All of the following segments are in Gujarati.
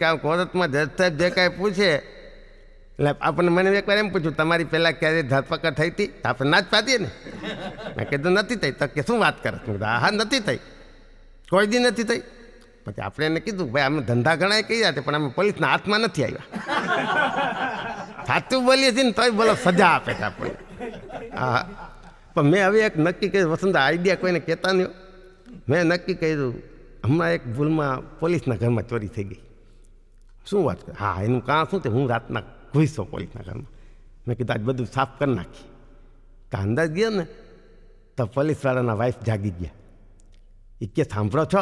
કે આ કોર્ટમાં જજ સાહેબ જે કાંઈ પૂછે એટલે આપણને મને એકવાર એમ પૂછ્યું તમારી પહેલાં ક્યારે ધરપકડ થઈ હતી આપણે ના જ પાડીએ ને મેં કીધું નથી થઈ તો કે શું વાત કરે હા નથી થઈ કોઈ દી નથી થઈ પછી આપણે એને કીધું ભાઈ અમે ધંધા ઘણા કર્યા છે પણ અમે પોલીસના હાથમાં નથી આવ્યા સાચું બોલીએ છીએ ને તોય બોલો સજા આપે છે આપણને હા પણ મેં હવે એક નક્કી કર્યું વસંત આઈડિયા કોઈને કહેતા નહીં મેં નક્કી કર્યું હમણાં એક ભૂલમાં પોલીસના ઘરમાં ચોરી થઈ ગઈ શું વાત કરે હા એનું કાં શું છે હું રાતના ઘૂસો પોલીસના ઘરમાં મેં કીધું આજ બધું સાફ કરી નાખી તો અંદાજ ગયો ને તો પોલીસવાળાના વાઈફ જાગી ગયા એ કે સાંભળો છો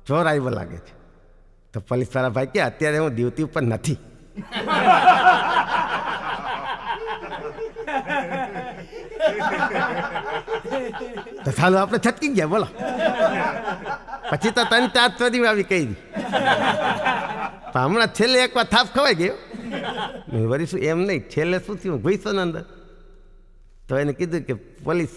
ચોર આવ્યો લાગે છે તો પોલીસવાળા ભાઈ કે અત્યારે હું ડ્યુટી ઉપર નથી તો ચાલો આપણે છટકી ગયા બોલો પછી તો 3-4 ચોરી આવી કહી દી હમણાં છેલ્લે એકવાર થાપ ખવાઈ ગયો વળી શું એમ નહીં છેલ્લે શું થયું ઘૂસો ને અંદર તો એને કીધું કે પોલીસ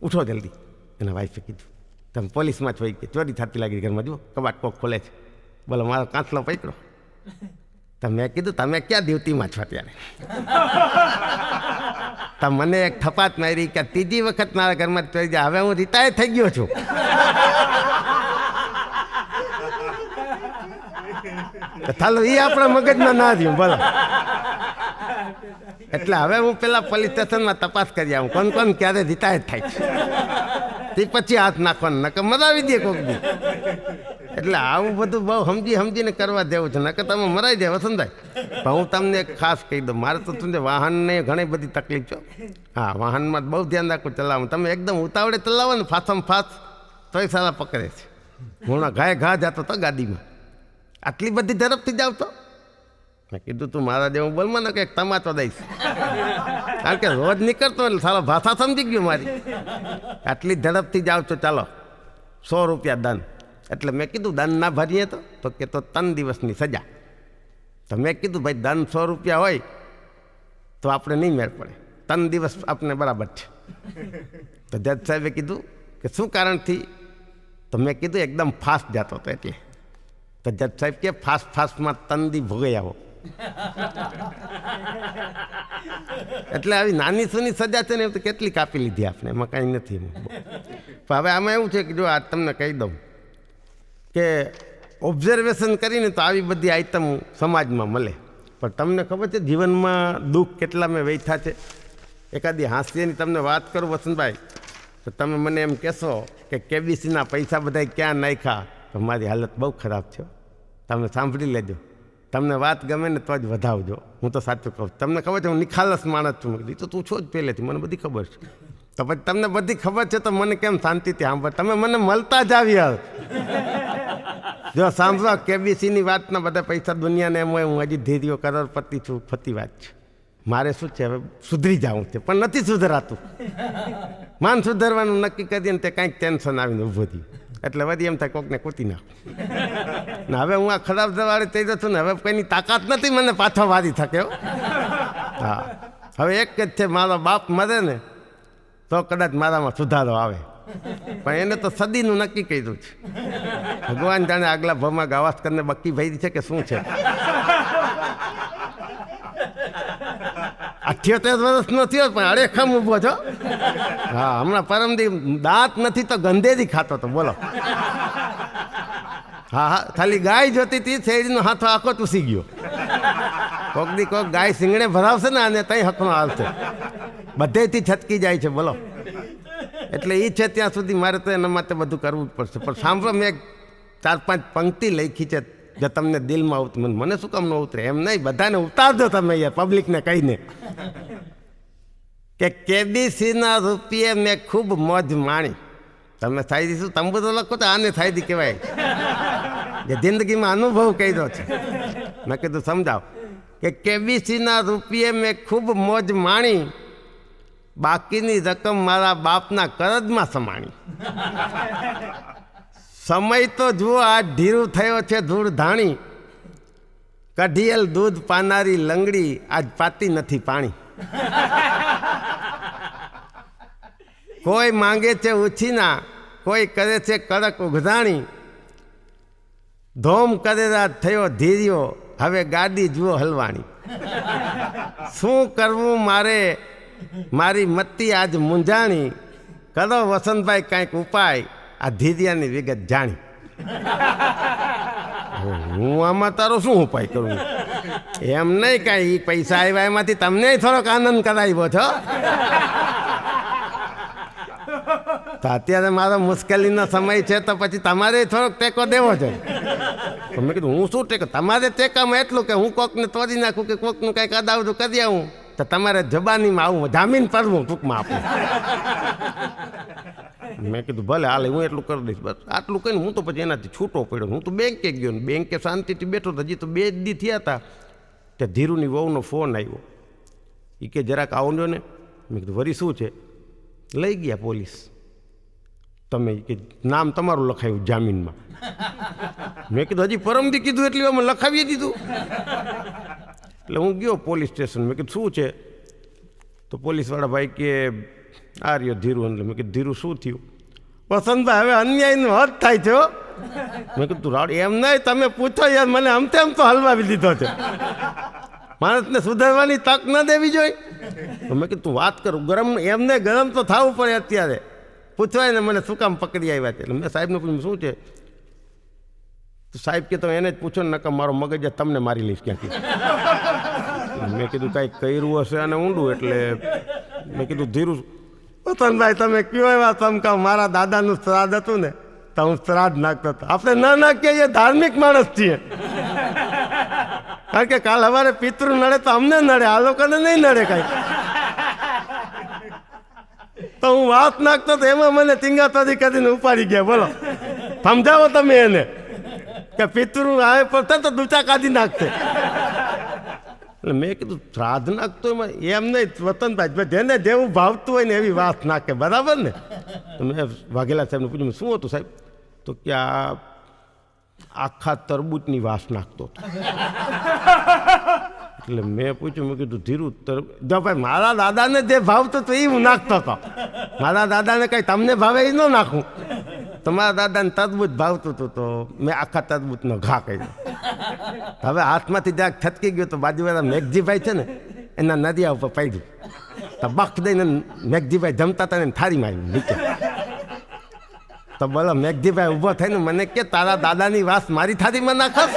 ઉઠો જલ્દી એના વાઈફે કીધું તમે પોલીસમાં જ હોય કે ચોરી થતી લાગી ઘરમાં જુઓ કબાટ કોક ખોલે છે બોલો મારો કાંસલો પકડો તો મેં કીધું તમે ક્યાં ડ્યુટીમાં છો અત્યારે તો મને એક થપાત મારી કે ત્રીજી વખત મારા ઘરમાં ચોરી જાય હવે હું રિટાયર થઈ ગયો છું ચાલો એ આપણા મગજમાં ના થયું બોલો એટલે હવે હું પેલા પોલીસ સ્ટેશનમાં તપાસ કરી આવું કોણ કોણ ક્યારે રિટાયર થાય છે તે પછી હાથ નાખવાનું નકર મરાવી દે કોક દી એટલે આવું બધું બહુ સમજીને કરવા દેવું છે નકર તમે મરાઈ જાય વસંતભાઈ પણ હું તમને એક ખાસ કહી દઉં મારે તો શું છે વાહનને ઘણી બધી તકલીફ છે હા વાહનમાં બહુ ધ્યાન રાખવું ચલાવવાનું તમે એકદમ ઉતાવળે ચલાવો ને ફાસમ ફાસ તોય સારા પકડે છે હું ઘા જતો તો ગાડીમાં આટલી બધી ઝડપથી જાવ તો મેં કીધું તું મારા જેવું બોલમાં ને કે એક તમાચો દઈશ કારણ કે રોજ નીકળતો એટલે સારો ભાષા સમજી ગયો મારી આટલી ઝડપથી જાવ છો ચાલો 100 રૂપિયા દંડ એટલે મેં કીધું દંડ ના ભરીએ તો કે તો 3 દિવસની સજા તો મેં કીધું ભાઈ દંડ 100 રૂપિયા હોય તો આપણે નહીં મેળ પડે 3 દિવસ આપણે બરાબર છે તો જજ સાહેબે કીધું કે શું કારણથી તો મેં કીધું એકદમ ફાસ્ટ જતો હતો એટલે તો જજ સાહેબ કે ફાસ્ટમાં 3 દી ભોગઈ આવો એટલે આવી નાની સૂની સજા છે ને એમ તો કેટલી કાપી લીધી આપણે એમાં કાંઈ નથી પણ હવે આમાં એવું છે કે જો આ તમને કહી દઉં કે ઓબ્ઝર્વેશન કરીને તો આવી બધી આઈટમ સમાજમાં મળે પણ તમને ખબર છે જીવનમાં દુઃખ કેટલા મેં વેઠા છે એકાદી હાસ્યની તમને વાત કરું વસંતભાઈ તો તમે મને એમ કહેશો કે કેબીસીના પૈસા બધા ક્યાં નાખ્યા તો મારી હાલત બહુ ખરાબ છે તમે સાંભળી લેજો તમને વાત ગમે ને તો જ વધાવજો હું તો સાચું કહું તમને ખબર છે હું નિખાલસ માણસ છું તો તું છો જ પહેલેથી મને બધી ખબર છે તો પછી તમને બધી ખબર છે તો મને કેમ શાંતિથી સાંભળ તમે મને મળતા જ આવી હાલ જો સાંભળો કેબીસીની વાતના બધા પૈસા દુનિયાને એમ હોય હું હજી ધીરીઓ કરોડપતિ છું ફતી વાત છે મારે શું છે હવે સુધરી જવું છે પણ નથી સુધરાતું માન સુધરવાનું નક્કી કરીએ ને તે કાંઈક ટેન્શન આવીને ઊભો થયું એટલે વધી એમ થાય કોકને કૂટી નાખું ને હવે હું આ ખરાબ દવાડે થઈ જશું ને હવે કોઈની તાકાત નથી મને પાછો વારી શકે હા હવે એક જ છે મારો બાપ મરે ને તો કદાચ મારામાં સુધારો આવે પણ એને તો સદીનું નક્કી કર્યું છે ભગવાન જાણે આગલા ભાવમાં ગાવસ્કરને બક્કી ભરી છે કે શું છે 78 વર્ષનો થયો પણ અડેખમ ઊભો છો હા હમણાં પરમદી દાંત નથી તો ગંધેથી ખાતો તો બોલો હા ખાલી ગાય જોતી હતી શેરીનો હાથો આખો ચૂસી ગયો કોક દી કોક ગાય સિંગડે ભરાવશે ને અને તઈ હકનો હાલશે બધેથી છટકી જાય છે બોલો એટલે એ છે ત્યાં સુધી મારે તો એના માટે બધું કરવું જ પડશે પણ સાંભળો મેં 4-5 પંક્તિ લખી છે જો તમને દિલમાં ઉતરે મને શું કામ ન ઉતરે એમ નહીં બધાને ઉતારજો તમે યાર પબ્લિકને કહીને કે કેબીસીના રૂપિયે મેં ખૂબ મોજ માણી તમે સાયદી શું તંબુ તો લખો તો આને સાયદી કહેવાય જે જિંદગીમાં અનુભવ કર્યો છે મેં કીધું સમજાવ કે કેબીસીના રૂપિયે મેં ખૂબ મોજ માણી બાકીની રકમ મારા બાપના કરજમાં સમાણી સમય તો જુઓ આ ઢીરું થયો છે ધૂળ ધાણી કઢિયેલ દૂધ પાનારી લંગડી આજ પાતી નથી પાણી કોઈ માંગે છે ઉછીના કોઈ કરે છે કડક ઉઘરાણી ધોમ કરેરા થયો ધીર્યો, હવે ગાડી જુઓ હલવાણી. શું કરવું મારે, મારી મતી આજ મૂંઝાણી, કરો વસંતભાઈ કાંઈક ઉપાય, આ ધીરિયાની વિગત જાણી. હું આમાં તારો શું ઉપાય કરું? એમ નહીં કાંઈ, પૈસા આવ્યા એમાંથી તમને થોડોક આનંદ કરાવ્યો છો. તો અત્યારે મારો મુશ્કેલીનો સમય છે, તો પછી તમારે થોડોક ટેકો દેવો છે. તો મેં કીધું હું શું ટેકો, તમારે ટેકામાં એટલું કે હું કોકને તોડી નાખું કે કોકનું કંઈક અદાવતું કરી આવું, તો તમારે જબાનીમાં આવું, જામીન પડવું ટૂંકમાં આપું. મેં કીધું ભલે હાલે, હું એટલું કરી દઈશ. બસ આટલું કહીને હું તો પછી એનાથી છૂટો પડ્યો. હું તો બેંકે ગયો ને બેંકે શાંતિથી બેઠો હતો. હજી તો 2 દી થયા હતા તે ધીરુની વહુનો ફોન આવ્યો. એ કે જરાક આવજો ને. મેં કીધું વળી શું છે? લઈ ગયા પોલીસ. તમે કે નામ તમારું લખાયું જામીનમાં. મેં કીધું હજી પરમદી કીધું એટલી અમે લખાવી દીધું. એટલે હું ગયો પોલીસ સ્ટેશન. મેં કીધું શું છે? તો પોલીસવાળા ભાઈ કે આ રહ્યો ધીરુ. એટલે મેં કીધું ધીરુ શું થયું? વસંતભાઈ હવે અન્યાયનો હદ થાય છે. મેં કીધું રાડ એમ નહીં, તમે પૂછો યાર, મને આમ તેમ તો હલવાવી દીધો છે. માણસને સુધારવાની તક ન દેવી જોઈએ. મેં કીધું વાત કરું ગરમ, એમને ગરમ તો થવું પડે અત્યારે. પૂછવાય ને મને શું કામ પકડી આવ્યા છે? એટલે મેં સાહેબને પૂછ્યું શું છે? તો સાહેબ કે તમે એને જ પૂછો ને, નકર મારો મગજ તમને મારી લઈશ ક્યાંથી. મેં કીધું કાંઈક કર્યું હશે અને ઊંડું. એટલે મેં કીધું ધીરુ વસંતભાઈ તમે કયો એવા ચમકાવ, મારા દાદાનું શ્રાદ્ધ હતું ને તો હું શ્રાદ્ધ નાખતો હતો. આપણે ન નાખીએ, એ ધાર્મિક માણસ છીએ. કારણ કે કાલ સવારે પિતૃ નડે તો અમને નડે, આ લોકોને નહીં નડે કાંઈ. તો હું વાત નાખતો તો એમાં મને ટીંગાતોડી કરીને ઉપાડી ગયા. બોલો સમજાવો તમે એને કે પિતૃ આવે પડતા તો દૂચા કાઢી નાખશે. એટલે મેં કીધું શ્રાદ્ધ નાખતો એમાં એમ નહીં વતનભાઈ, જેને જેવું ભાવતું હોય ને એવી વાત નાખે, બરાબર ને? તો મેં વાઘેલા સાહેબને પૂછ્યું શું હતું સાહેબ? તો કે આખા તરબૂચની વાસ નાખતો હતો. એટલે મેં પૂછ્યું, મેં કીધું ધીરુ જો ભાઈ મારા દાદાને જે ભાવતું હતું એ હું નાખતો હતો. મારા દાદાને કંઈ તમને ભાવે એ ન નાખું. તમારા દાદાને તરબૂચ ભાવતું હતું તો મેં આખા તરબૂચનો ઘા કર્યો. હવે હાથમાંથી જરાક છટકી ગયો તો બાજુવાળા મેઘજીભાઈ છે ને એના નદિયા ઉપર પડ્યું. તો બખ દઈને મેઘજીભાઈ જમતા હતા ને થાળીમાં આવ્યું નીચે. તો બોલો મેઘજીભાઈ ઊભો થઈને મને કે તારા દાદાની વાસ મારી થાળીમાં નાખસ?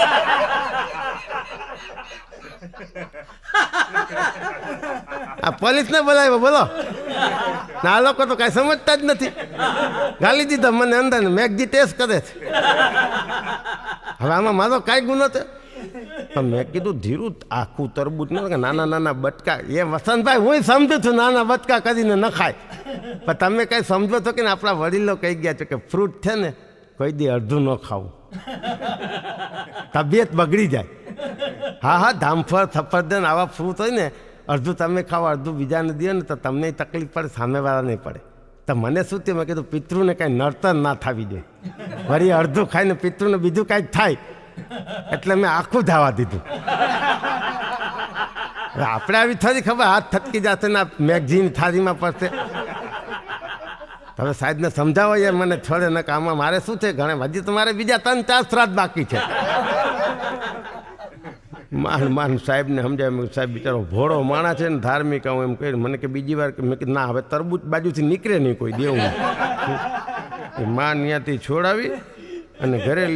આ પોલીસને બોલાવ્યો. બોલો ના, આ લોકો તો કાંઈ સમજતા જ નથી. ગાલી દીધા મને અંદર ને મેઘજી ટેસ્ટ કરે છે. હવે આમાં મારો કાંઈ ગુનો છે? પણ મેં કીધું ધીરુ આખું તરબૂચ ન નાના નાના બટકા, એ વસંતભાઈ હું સમજુ છું નાના બટકા કરીને ન ખાય. પણ તમે કાંઈ સમજો છો કે આપણા વડીલો કહી ગયા છે કે ફ્રૂટ છે ને કોઈ દી અડધું ન ખાવું, તબિયત બગડી જાય. હા હા, જામફળ સફરજન આવા ફ્રૂટ હોય ને અડધું તમે ખાઓ અડધું બીજાને દો ને તો તમને તકલીફ પડે, સામેવાળા નહીં પડે. તો મને શું થયું, મેં કીધું પિતૃને કાંઈ નડતર ના થવી જોઈએ. વળી અડધું ખાઈને પિતૃને બીજું કાંઈક થાય એટલે મેં આખું જવા દીધું. આપણે આવી થોડી ખબર હાથ થટકી જશે ને મેગઝીન થાળીમાં પડશે. હવે સાહેબને સમજાવો યાર, મને છોડે ન કે આમાં મારે શું છે ઘણા, હજી તો મારે બીજા 3-4 શ્રાદ્ધ બાકી છે. માન સાહેબને સમજાય, સાહેબ બિચારો ભોળો માણસ છે ને ધાર્મિક, હું એમ કહી મને કે બીજી વાર મેં કીધું ના હવે તરબૂચ બાજુથી નીકળે નહીં કોઈ દેવું. માન ત્યાંથી છોડાવી અને ઘરે